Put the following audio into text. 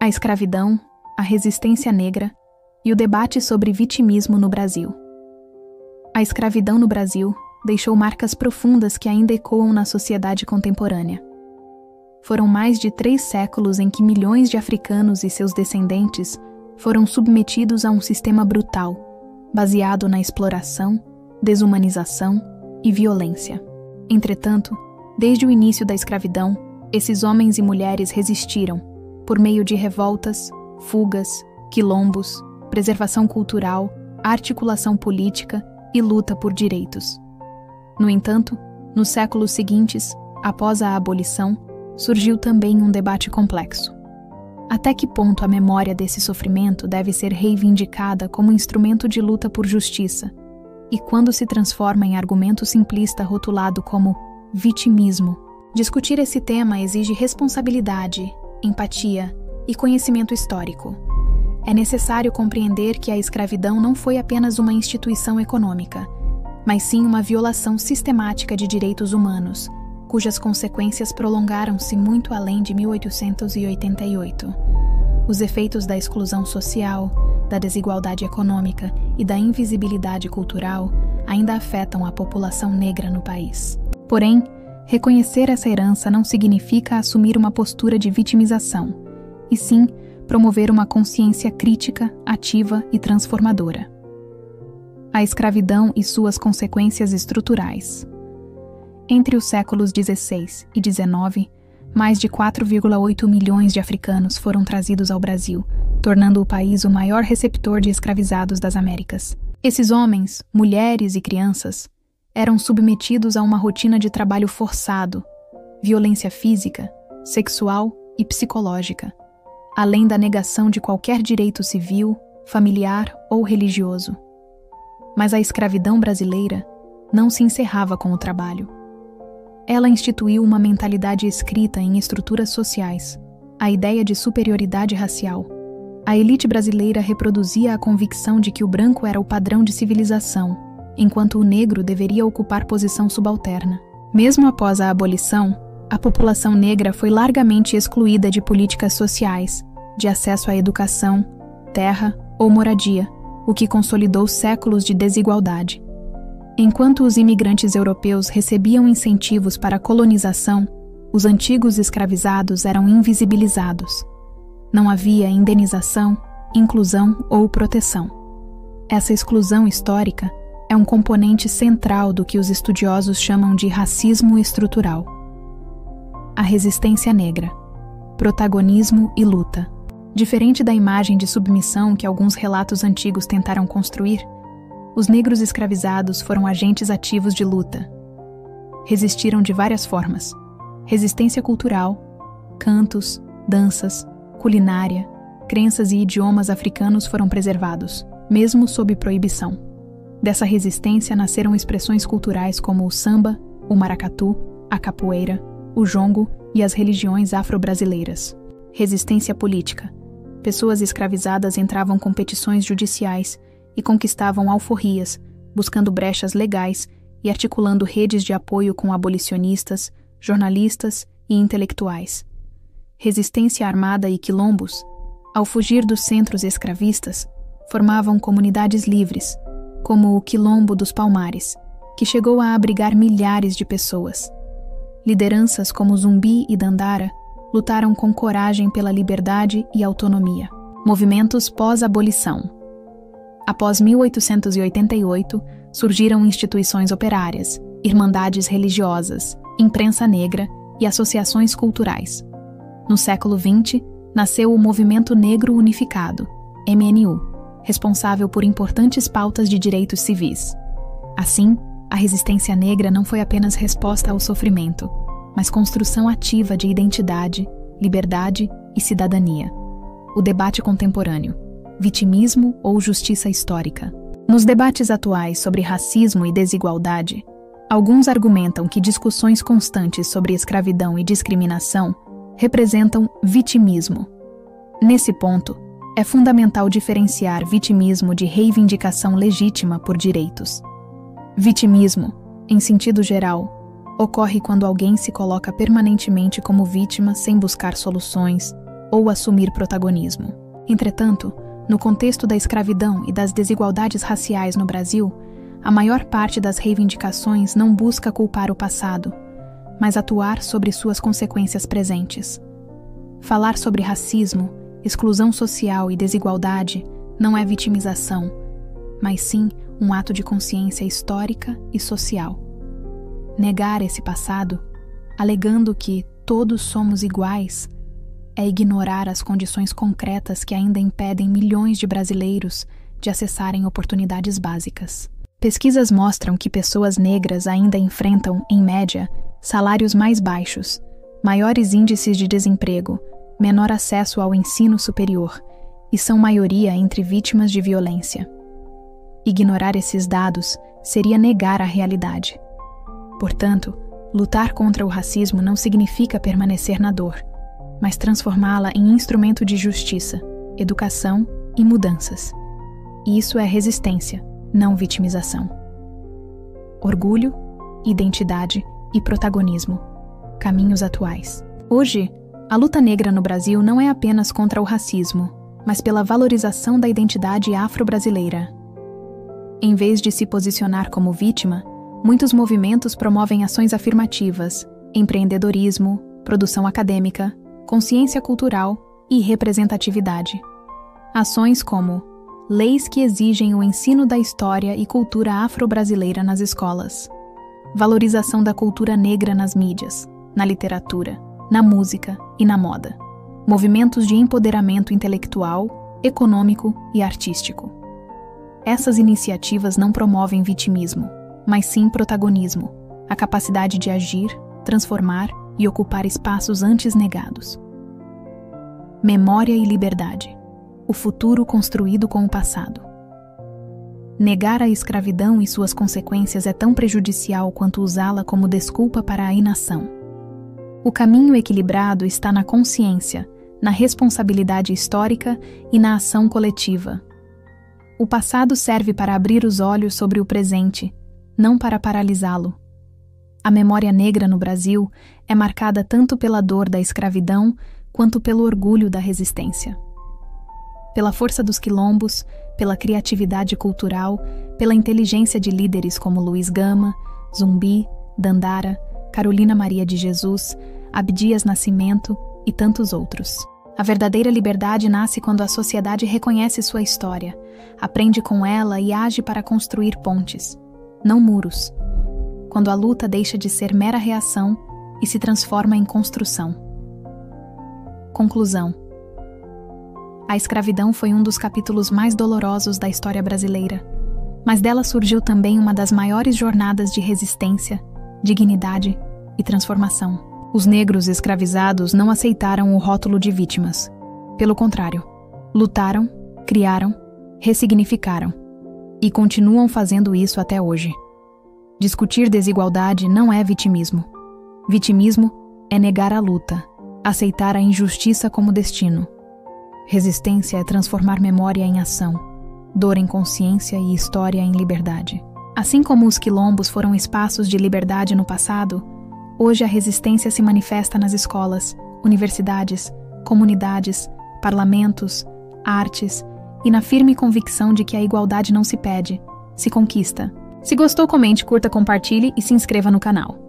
A escravidão, a resistência negra e o debate sobre vitimismo no Brasil. A escravidão no Brasil deixou marcas profundas que ainda ecoam na sociedade contemporânea. Foram mais de 3 séculos em que milhões de africanos e seus descendentes foram submetidos a um sistema brutal, baseado na exploração, desumanização e violência. Entretanto, desde o início da escravidão, esses homens e mulheres resistiram, por meio de revoltas, fugas, quilombos, preservação cultural, articulação política e luta por direitos. No entanto, nos séculos seguintes, após a abolição, surgiu também um debate complexo. Até que ponto a memória desse sofrimento deve ser reivindicada como instrumento de luta por justiça, e quando se transforma em argumento simplista rotulado como vitimismo? Discutir esse tema exige responsabilidade, empatia e conhecimento histórico. É necessário compreender que a escravidão não foi apenas uma instituição econômica, mas sim uma violação sistemática de direitos humanos, cujas consequências prolongaram-se muito além de 1888. Os efeitos da exclusão social, da desigualdade econômica e da invisibilidade cultural ainda afetam a população negra no país. Porém, reconhecer essa herança não significa assumir uma postura de vitimização, e sim promover uma consciência crítica, ativa e transformadora. A escravidão e suas consequências estruturais. Entre os séculos XVI e XIX, mais de 4,8 milhões de africanos foram trazidos ao Brasil, tornando o país o maior receptor de escravizados das Américas. Esses homens, mulheres e crianças eram submetidos a uma rotina de trabalho forçado, violência física, sexual e psicológica, além da negação de qualquer direito civil, familiar ou religioso. Mas a escravidão brasileira não se encerrava com o trabalho. Ela instituiu uma mentalidade escrita em estruturas sociais, a ideia de superioridade racial. A elite brasileira reproduzia a convicção de que o branco era o padrão de civilização, enquanto o negro deveria ocupar posição subalterna. Mesmo após a abolição, a população negra foi largamente excluída de políticas sociais, de acesso à educação, terra ou moradia, o que consolidou séculos de desigualdade. Enquanto os imigrantes europeus recebiam incentivos para a colonização, os antigos escravizados eram invisibilizados. Não havia indenização, inclusão ou proteção. Essa exclusão histórica é um componente central do que os estudiosos chamam de racismo estrutural. A resistência negra, protagonismo e luta. Diferente da imagem de submissão que alguns relatos antigos tentaram construir, os negros escravizados foram agentes ativos de luta. Resistiram de várias formas: resistência cultural, cantos, danças, culinária, crenças e idiomas africanos foram preservados, mesmo sob proibição. Dessa resistência nasceram expressões culturais como o samba, o maracatu, a capoeira, o jongo e as religiões afro-brasileiras. Resistência política. Pessoas escravizadas entravam com petições judiciais e conquistavam alforrias, buscando brechas legais e articulando redes de apoio com abolicionistas, jornalistas e intelectuais. Resistência armada e quilombos, ao fugir dos centros escravistas, formavam comunidades livres, como o Quilombo dos Palmares, que chegou a abrigar milhares de pessoas. Lideranças como Zumbi e Dandara lutaram com coragem pela liberdade e autonomia. Movimentos pós-abolição. Após 1888, surgiram instituições operárias, irmandades religiosas, imprensa negra e associações culturais. No século XX, nasceu o Movimento Negro Unificado, MNU, responsável por importantes pautas de direitos civis. Assim, a resistência negra não foi apenas resposta ao sofrimento, mas construção ativa de identidade, liberdade e cidadania. O debate contemporâneo: vitimismo ou justiça histórica? Nos debates atuais sobre racismo e desigualdade, alguns argumentam que discussões constantes sobre escravidão e discriminação representam vitimismo. Nesse ponto, é fundamental diferenciar vitimismo de reivindicação legítima por direitos. Vitimismo, em sentido geral, ocorre quando alguém se coloca permanentemente como vítima sem buscar soluções, ou assumir protagonismo. Entretanto, no contexto da escravidão e das desigualdades raciais no Brasil, a maior parte das reivindicações não busca culpar o passado, mas atuar sobre suas consequências presentes. Falar sobre racismo, exclusão social e desigualdade não é vitimização, mas sim um ato de consciência histórica e social. Negar esse passado, alegando que todos somos iguais, é ignorar as condições concretas que ainda impedem milhões de brasileiros de acessarem oportunidades básicas. Pesquisas mostram que pessoas negras ainda enfrentam, em média, salários mais baixos, maiores índices de desemprego, menor acesso ao ensino superior e são maioria entre vítimas de violência. Ignorar esses dados seria negar a realidade. Portanto, lutar contra o racismo não significa permanecer na dor, mas transformá-la em instrumento de justiça, educação e mudanças. Isso é resistência, não vitimização. Orgulho, identidade e protagonismo. Caminhos atuais. Hoje, a luta negra no Brasil não é apenas contra o racismo, mas pela valorização da identidade afro-brasileira. Em vez de se posicionar como vítima, muitos movimentos promovem ações afirmativas, empreendedorismo, produção acadêmica, consciência cultural e representatividade. Ações como leis que exigem o ensino da história e cultura afro-brasileira nas escolas, valorização da cultura negra nas mídias, na literatura, na música e na moda, movimentos de empoderamento intelectual, econômico e artístico. Essas iniciativas não promovem vitimismo, mas sim protagonismo, a capacidade de agir, transformar e ocupar espaços antes negados. Memória e liberdade. O futuro construído com o passado. Negar a escravidão e suas consequências é tão prejudicial quanto usá-la como desculpa para a inação. O caminho equilibrado está na consciência, na responsabilidade histórica e na ação coletiva. O passado serve para abrir os olhos sobre o presente, não para paralisá-lo. A memória negra no Brasil é marcada tanto pela dor da escravidão quanto pelo orgulho da resistência. Pela força dos quilombos, pela criatividade cultural, pela inteligência de líderes como Luiz Gama, Zumbi, Dandara, Carolina Maria de Jesus, Abdias Nascimento e tantos outros. A verdadeira liberdade nasce quando a sociedade reconhece sua história, aprende com ela e age para construir pontes, não muros. Quando a luta deixa de ser mera reação e se transforma em construção. Conclusão. A escravidão foi um dos capítulos mais dolorosos da história brasileira, mas dela surgiu também uma das maiores jornadas de resistência, dignidade e transformação. Os negros escravizados não aceitaram o rótulo de vítimas. Pelo contrário, lutaram, criaram, ressignificaram e continuam fazendo isso até hoje. Discutir desigualdade não é vitimismo. Vitimismo é negar a luta, aceitar a injustiça como destino. Resistência é transformar memória em ação, dor em consciência e história em liberdade. Assim como os quilombos foram espaços de liberdade no passado, hoje a resistência se manifesta nas escolas, universidades, comunidades, parlamentos, artes e na firme convicção de que a igualdade não se pede, se conquista. Se gostou, comente, curta, compartilhe e se inscreva no canal.